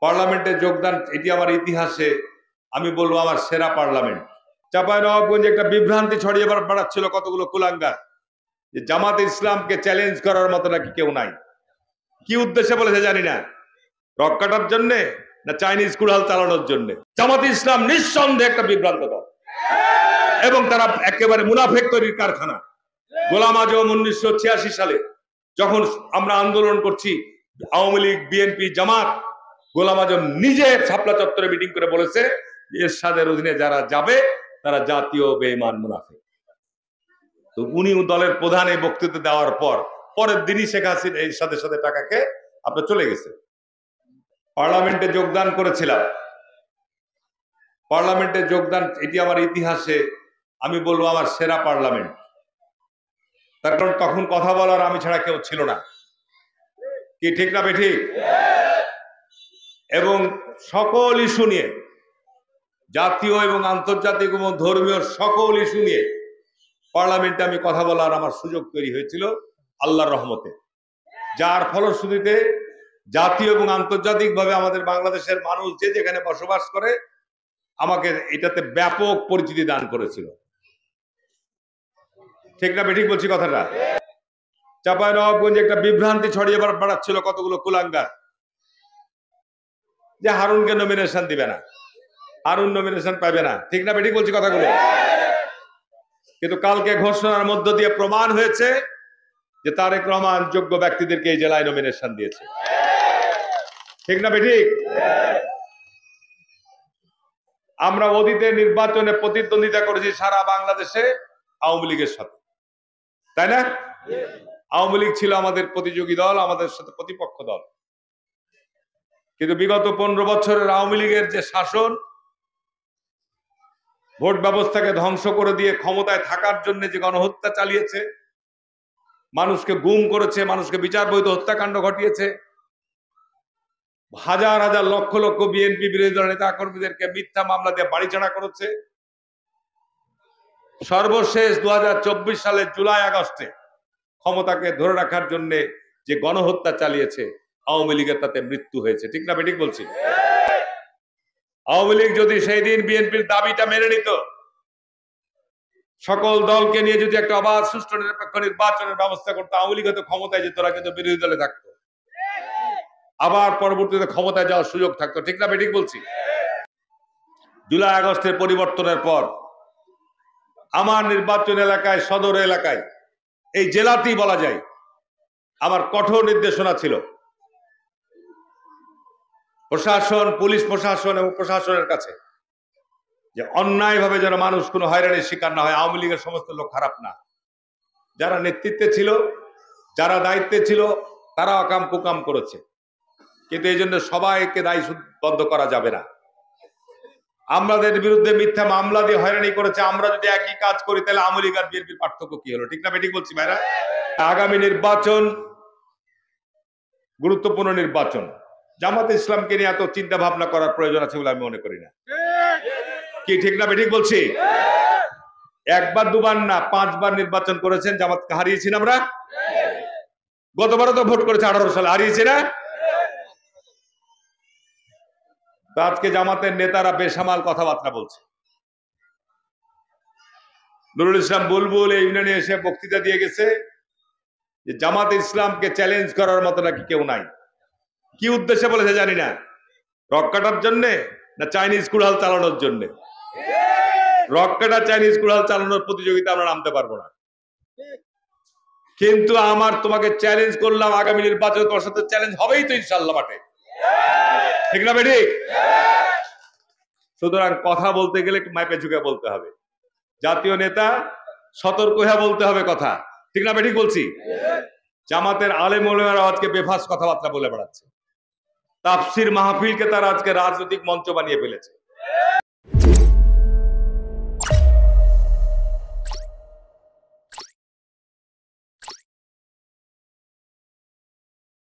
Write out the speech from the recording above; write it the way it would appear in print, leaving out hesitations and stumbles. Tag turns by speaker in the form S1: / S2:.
S1: পার্লামেন্টে যোগদান, এটি আমার ইতিহাসে আমি বলবো আমার সেরা পার্লামেন্ট। চাঁপাইনবাবগঞ্জে একটা বিভ্রান্তি ছড়িয়ে বেড়াচ্ছিল কতগুলো কুলাঙ্গার যে জামাতে ইসলামকে চ্যালেঞ্জ করার মতো নাকি কেউ নাই। কি উদ্দেশ্যে বলেছে জানি না, রক কাটার জন্যে না চাইনিজ কুড়াল চালানোর জন্য। জামাতে ইসলাম নিঃসন্দেহে একটা বিভ্রান্ত দল এবং তারা একেবারে মুনাফেক তৈরির কারখানা। গোলাম আজম 1986 সালে যখন আমরা আন্দোলন করছি, আওয়ামী লীগ, বিএনপি, জামাত, গোলাম আজম নিজে শাপলা চত্বরে মিটিং করে বলেছে এরশাদের অধীনে যারা যাবে তারা জাতীয় বেঈমান মুনাফিক। তো উনি দলের প্রধান এই বক্তৃতা দেওয়ার পরের দিনই শেখ হাসিনা এর সাথে সাথে টাকা খেয়ে আপনার চলে গেছে। পার্লামেন্টে যোগদান করেছিলাম, পার্লামেন্টে যোগদান, এটি আমার ইতিহাসে আমি বলবো আমার সেরা পার্লামেন্ট। তার কারণ তখন কথা বলার আমি ছাড়া কেউ ছিল না। কি ঠিক না বেঠিক? এবং সকল ইস্যু নিয়ে, জাতীয় এবং আন্তর্জাতিক এবং ধর্মীয় সকল ইস্যু নিয়ে পার্লামেন্টে আমি কথা বলার আমার সুযোগ তৈরি হয়েছিল আল্লাহর রহমতে, যার ফলশ্রুতিতে জাতীয় এবং আন্তর্জাতিক ভাবে আমাদের বাংলাদেশের মানুষ যে যেখানে বসবাস করে আমাকে এটাতে ব্যাপক পরিচিতি দান করেছিল। ঠিক না বেঠিক বলছি কথাটা? চাঁপাইনবাবগঞ্জে একটা বিভ্রান্তি ছড়িয়ে বেড়াচ্ছিল কতগুলো কুলাঙ্গার যে হারুনকে নমিনেশন দিবে না, হারুন নমিনেশন পাবে না। ঠিক না বেঠিক বলছি কথাগুলো? কিন্তু কালকে ঘোষণার মধ্য দিয়ে প্রমাণ হয়েছে যে তারেক রহমান যোগ্য ব্যক্তিদেরকে এই জেলায় নমিনেশন দিয়েছে। ঠিক না বেঠিক? আমরা অতীতে নির্বাচনে প্রতিদ্বন্দ্বিতা করেছি সারা বাংলাদেশে আওয়ামী লীগের সাথে, তাই না? আওয়ামী লীগ ছিল আমাদের প্রতিযোগী দল, আমাদের সাথে প্রতিপক্ষ দল। কিন্তু বিগত 15 বছরের আওয়ামী লীগের যে শাসন, ভোট ব্যবস্থাকে ধ্বংস করে দিয়ে ক্ষমতায় থাকার জন্য যে গণহত্যা চালিয়েছে, মানুষকে গুম করেছে, মানুষকে বিচার বহির্ভূত হত্যাকাণ্ড ঘটিয়েছে, হাজার হাজার লক্ষ লক্ষ বিএনপি বিরোধী দলের নেতা কর্মীদেরকে মিথ্যা মামলা দিয়ে বাড়ি ছাড়া করেছে। সর্বশেষ 2024 সালের জুলাই আগস্টে ক্ষমতাকে ধরে রাখার জন্য যে গণহত্যা চালিয়েছে আওয়ামী লীগের, তাতে মৃত্যু হয়েছে। ঠিক না বেঠিক বলছি? আওয়ামী লীগ যদি সেই দিন বিএনপির দাবিটা মেনে নিত, সকল দলকে নিয়ে যদি একটা অবাধ সুষ্ঠু নিরপেক্ষ নির্বাচনের ব্যবস্থা করতো, আওয়ামী লীগ হয়তো ক্ষমতায় যেত না, কিন্তু বিরোধী দলে থাকতো, আবার পরবর্তীতে ক্ষমতায় যাওয়ার সুযোগ থাকতো। ঠিক না বেঠিক বলছি? জুলাই আগস্টের পরিবর্তনের পর আমার নির্বাচন এলাকায়, সদর এলাকায়, এই জেলাতেই বলা যায় আমার কঠোর নির্দেশনা ছিল প্রশাসন, পুলিশ প্রশাসন এবং প্রশাসনের কাছে যে অন্যায়ভাবে যেন মানুষ কোনো হয়রানির শিকার না হয়। আওয়ামী লীগের সমস্ত লোক খারাপ না, যারা নেতৃত্বে ছিল, যারা দায়িত্বে ছিল, তারা অকাম কুকাম করেছে, কিন্তু এই জন্য সবাইকে দায়বদ্ধ করা যাবে না। আমাদের বিরুদ্ধে মিথ্যা মামলা দিয়ে হয়রানি করেছে, আমরা যদি একই কাজ করি তাহলে আওয়ামী লীগ আর বিএনপির পার্থক্য কি হলো? ঠিক না বেঠিক বলছি ভাইরা? আগামী নির্বাচন গুরুত্বপূর্ণ নির্বাচন, জামাতে ইসলামকে নিয়ে এত চিন্তা ভাবনা করার প্রয়োজন আছে বলে আমি মনে করি না। কি ঠিক না বেঠিক বলছি? একবার দুবার না, 5 বার নির্বাচন করেছেন, জামাতকে হারিয়েছি না আমরা। গতবারও তো ভোট করেছে 18 সালে, হারিয়েছে না? আজকে জামাতের নেতারা বেসামাল কথাবার্তা বলছে। নুরুল ইসলাম বুলবুল এই ইউনিয়নে এসে বক্তৃতা দিয়ে গেছে যে জামাতে ইসলামকে চ্যালেঞ্জ করার মতো নাকি কেউ নাই। কি উদ্দেশ্যে বলেছে জানি না, রক কাটার জন্য না চাইনিজ কুড়াল চালানোর জন্য। রক কাটা চাইনিজ কুড়াল চালানোর প্রতিযোগিতা আমরা নামতে পারবো না, কিন্তু আমার তোমাকে চ্যালেঞ্জ করলাম, আগামী নির্বাচনে তোমার সাথে চ্যালেঞ্জ হবেই তো ইনশাআল্লাহ মাঠে। ঠিক না বেঠিক? সুতরাং কথা বলতে গেলে একটু মাইপে ঝুঁকে বলতে হবে, জাতীয় নেতা সতর্ক হয়ে বলতে হবে কথা। ঠিক না বেঠিক বলছি? জামাতের আলেম ওলামারা আজকে বেফাস কথাবার্তা বলে বেড়াচ্ছে, তাফসির মাহফিলকে তারা আজকে রাজনৈতিক মঞ্চ বানিয়ে ফেলেছে।